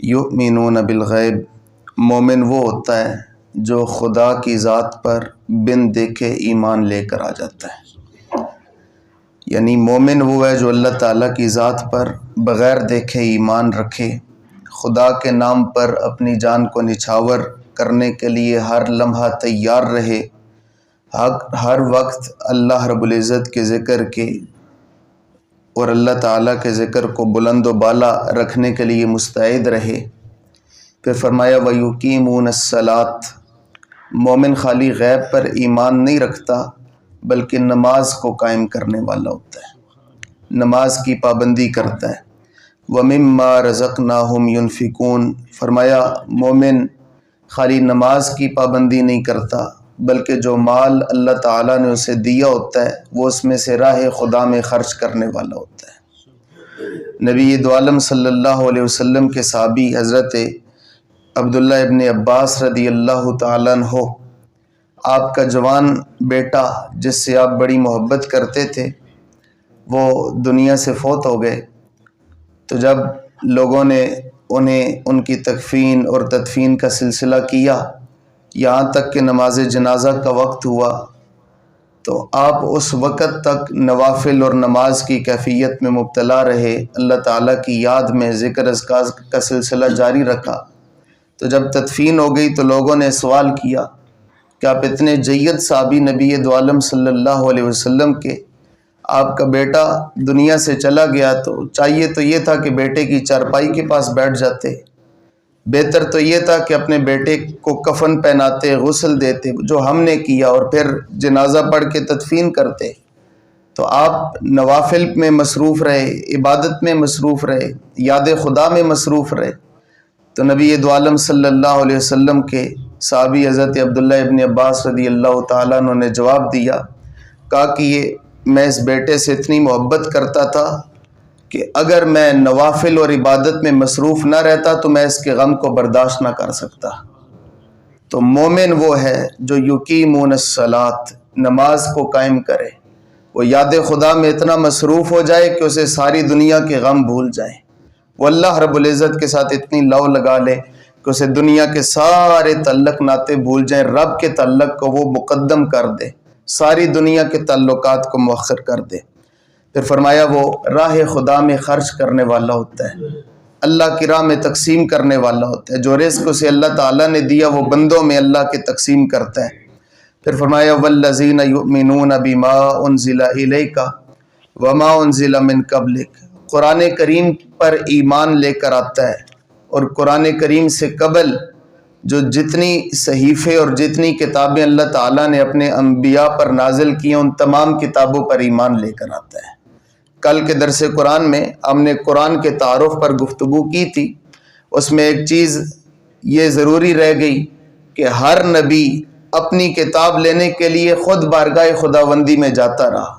یؤمنون بالغیب، مومن وہ ہوتا ہے جو خدا کی ذات پر بن دیکھے ایمان لے کر آ جاتا ہے۔ یعنی مومن وہ ہے جو اللہ تعالیٰ کی ذات پر بغیر دیکھے ایمان رکھے، خدا کے نام پر اپنی جان کو نچھاور کرنے کے لیے ہر لمحہ تیار رہے، ہر وقت اللہ رب العزت کے ذکر کے اور اللہ تعالیٰ کے ذکر کو بلند و بالا رکھنے کے لیے مستعد رہے۔ پھر فرمایا وَيُقِيمُونَ الصَّلَاةَ، مومن خالی غیب پر ایمان نہیں رکھتا بلکہ نماز کو قائم کرنے والا ہوتا ہے، نماز کی پابندی کرتا ہے۔ وَمِمَّا رَزَقْنَاهُمْ يُنْفِقُونَ، فرمایا مومن خالی نماز کی پابندی نہیں کرتا بلکہ جو مال اللہ تعالیٰ نے اسے دیا ہوتا ہے وہ اس میں سے راہ خدا میں خرچ کرنے والا ہوتا ہے۔ نبی دو عالم صلی اللہ علیہ وسلم کے صحابی حضرت عبداللہ ابن عباس رضی اللہ تعالیٰ عنہ، آپ کا جوان بیٹا جس سے آپ بڑی محبت کرتے تھے وہ دنیا سے فوت ہو گئے، تو جب لوگوں نے انہیں ان کی تکفین اور تدفین کا سلسلہ کیا، یہاں تک کہ نماز جنازہ کا وقت ہوا، تو آپ اس وقت تک نوافل اور نماز کی کیفیت میں مبتلا رہے، اللہ تعالیٰ کی یاد میں ذکر اذکار کا سلسلہ جاری رکھا۔ تو جب تدفین ہو گئی تو لوگوں نے سوال کیا کہ آپ اتنے جید صحابی نبی دو عالم صلی اللہ علیہ وسلم کے، آپ کا بیٹا دنیا سے چلا گیا، تو چاہیے تو یہ تھا کہ بیٹے کی چارپائی کے پاس بیٹھ جاتے، بہتر تو یہ تھا کہ اپنے بیٹے کو کفن پہناتے، غسل دیتے جو ہم نے کیا، اور پھر جنازہ پڑھ کے تدفین کرتے۔ تو آپ نوافل میں مصروف رہے، عبادت میں مصروف رہے، یاد خدا میں مصروف رہے۔ تو نبی دو عالم صلی اللہ علیہ وسلم کے صحابی حضرت عبداللہ ابن عباس رضی اللہ تعالیٰ عنہ نے جواب دیا، کہا کہ میں اس بیٹے سے اتنی محبت کرتا تھا کہ اگر میں نوافل اور عبادت میں مصروف نہ رہتا تو میں اس کے غم کو برداشت نہ کر سکتا۔ تو مومن وہ ہے جو یقیمون الصلاۃ، نماز کو قائم کرے، وہ یاد خدا میں اتنا مصروف ہو جائے کہ اسے ساری دنیا کے غم بھول جائیں، وہ اللہ رب العزت کے ساتھ اتنی لو لگا لے کہ اسے دنیا کے سارے تعلق ناتے بھول جائیں، رب کے تعلق کو وہ مقدم کر دے، ساری دنیا کے تعلقات کو مؤخر کر دے۔ پھر فرمایا وہ راہ خدا میں خرچ کرنے والا ہوتا ہے، اللہ کی راہ میں تقسیم کرنے والا ہوتا ہے، جو رزق اسے اللہ تعالیٰ نے دیا وہ بندوں میں اللہ کے تقسیم کرتا ہے۔ پھر فرمایا والذین یؤمنون بما انزل الیک وما انزل من قبلک، قرآن کریم پر ایمان لے کر آتا ہے اور قرآن کریم سے قبل جو جتنی صحیفے اور جتنی کتابیں اللہ تعالیٰ نے اپنے انبیاء پر نازل کی ہیں ان تمام کتابوں پر ایمان لے کر آتا ہے۔ کل کے درس قرآن میں ہم نے قرآن کے تعارف پر گفتگو کی تھی، اس میں ایک چیز یہ ضروری رہ گئی کہ ہر نبی اپنی کتاب لینے کے لیے خود بارگاہ خداوندی میں جاتا رہا۔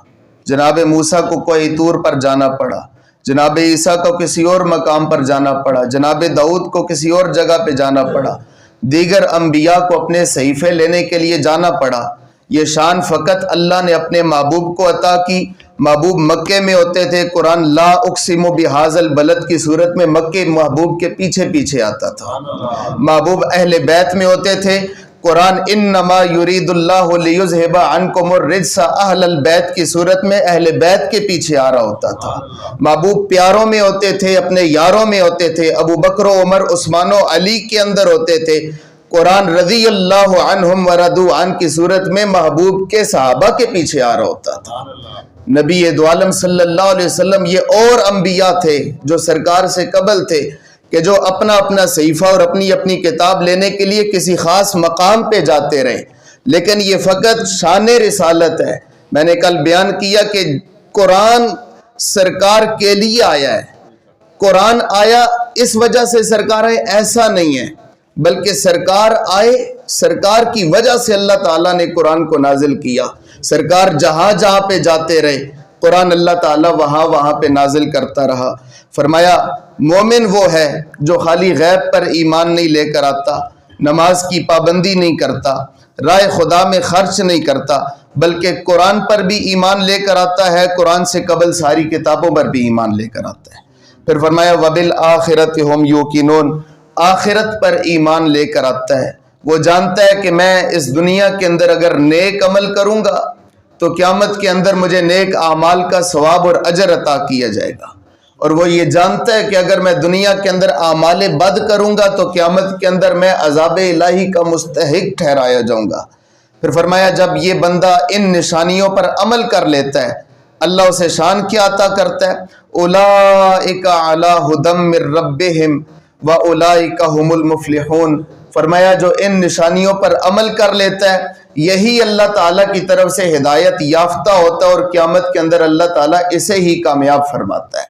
جناب موسیٰ کو کوہ طور پر جانا پڑا، جناب عیسیٰ کو کسی اور مقام پر جانا پڑا، جناب داؤد کو کسی اور جگہ پہ جانا پڑا، دیگر انبیاء کو اپنے صحیفے لینے کے لیے جانا پڑا۔ یہ شان فقط اللہ نے اپنے محبوب کو عطا کی۔ محبوب مکے میں ہوتے تھے، قرآن لا اقسم بہذا البلد کی صورت میں مکے محبوب کے پیچھے پیچھے آتا تھا۔ محبوب اہل بیت میں ہوتے تھے، قرآن انما یرید اللہ لیذھب عنکم الرجس اہل البیت کی صورت میں اہل بیت کے پیچھے آ رہا ہوتا تھا۔ محبوب پیاروں میں ہوتے تھے، اپنے یاروں میں ہوتے تھے، ابو بکر و عمر عثمان و علی کے اندر ہوتے تھے۔ قرآن رضی اللہ عنہم ورضوا عنہ کی صورت میں محبوب کے صحابہ کے پیچھے آ رہا ہوتا تھا۔ نبی دو عالم صلی اللہ علیہ وسلم یہ اور انبیاء تھے جو سرکار سے قبل تھے کہ جو اپنا اپنا صحیفہ اور اپنی اپنی کتاب لینے کے لیے کسی خاص مقام پہ جاتے رہے، لیکن یہ فقط شان رسالت ہے۔ میں نے کل بیان کیا کہ قرآن سرکار کے لیے آیا ہے، قرآن آیا اس وجہ سے سرکار آئے ایسا نہیں ہے، بلکہ سرکار آئے، سرکار کی وجہ سے اللہ تعالیٰ نے قرآن کو نازل کیا۔ سرکار جہاں جہاں پہ جاتے رہے قرآن اللہ تعالیٰ وہاں وہاں پہ نازل کرتا رہا۔ فرمایا مومن وہ ہے جو خالی غیب پر ایمان نہیں لے کر آتا، نماز کی پابندی نہیں کرتا، راہ خدا میں خرچ نہیں کرتا، بلکہ قرآن پر بھی ایمان لے کر آتا ہے، قرآن سے قبل ساری کتابوں پر بھی ایمان لے کر آتا ہے۔ پھر فرمایا وبالآخرۃ ہم یوقنون، آخرت پر ایمان لے کر آتا ہے، وہ جانتا ہے کہ میں اس دنیا کے اندر اگر نیک عمل کروں گا تو قیامت کے اندر مجھے نیک اعمال کا ثواب اور اجر عطا کیا جائے گا، اور وہ یہ جانتا ہے کہ اگر میں دنیا کے اندر اعمال بد کروں گا تو قیامت کے اندر میں عذاب الہی کا مستحق ٹھہرایا جاؤں گا۔ پھر فرمایا جب یہ بندہ ان نشانیوں پر عمل کر لیتا ہے، اللہ اسے شان کیا عطا کرتا ہے، اولئک علی ھدی من ربہم واولئک ھم المفلحون۔ فرمایا جو ان نشانیوں پر عمل کر لیتا ہے یہی اللہ تعالیٰ کی طرف سے ہدایت یافتہ ہوتا ہے، اور قیامت کے اندر اللہ تعالیٰ اسے ہی کامیاب فرماتا ہے۔